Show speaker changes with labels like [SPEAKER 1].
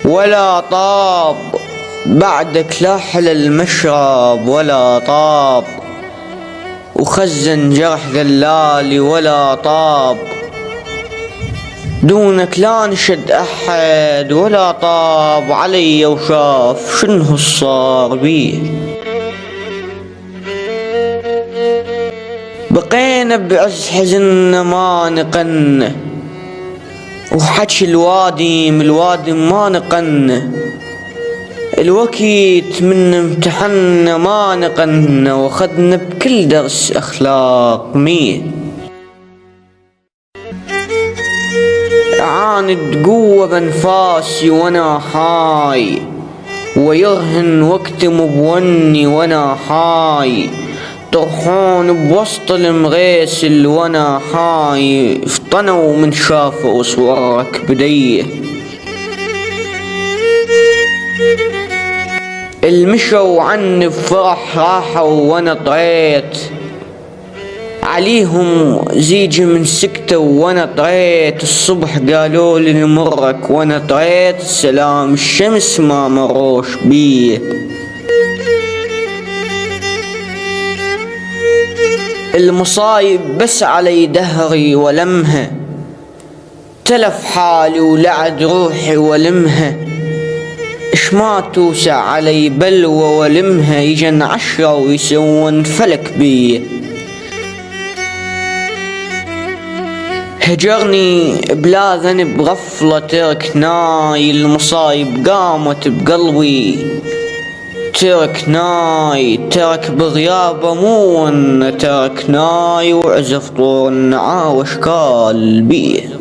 [SPEAKER 1] ولا طاب بعدك لا حل المشرب ولا طاب، وخزن جرح ذلالي ولا طاب، دونك لا نشد أحد ولا طاب علي وشاف شنو صار بيه. بقينا بعز حزننا ما نقن، وحكي الوادي من الوادي ما نقن، الوقت من امتحنا ما نقن، واخذنا بكل درس أخلاق 100. عاند قوة بنفاسي وانا حاي، ويرهن وقتي مبوني وانا حاي، طرحون بوسط المغيسل وانا حاي، فطنوا من شافوا صورك بديه. المشوا عني بفرح راحوا وانا طريت، عليهم زيجي من سكتة وانا طريت، الصبح قالوا لي مرك وانا طريت، سلام الشمس ما مروش بيه. المصايب بس علي دهري ولمها، تلف حالي ولعد روحي ولمها، اش ما توسع علي بلوى ولمها، يجن 10 ويسون فلك بيه. هجرني بلا ذنب غفلة تركناي، المصايب قامت بقلبي تركناي، ترك بغيابه مون تركناي، وعزف طور النعاوش قال بيه.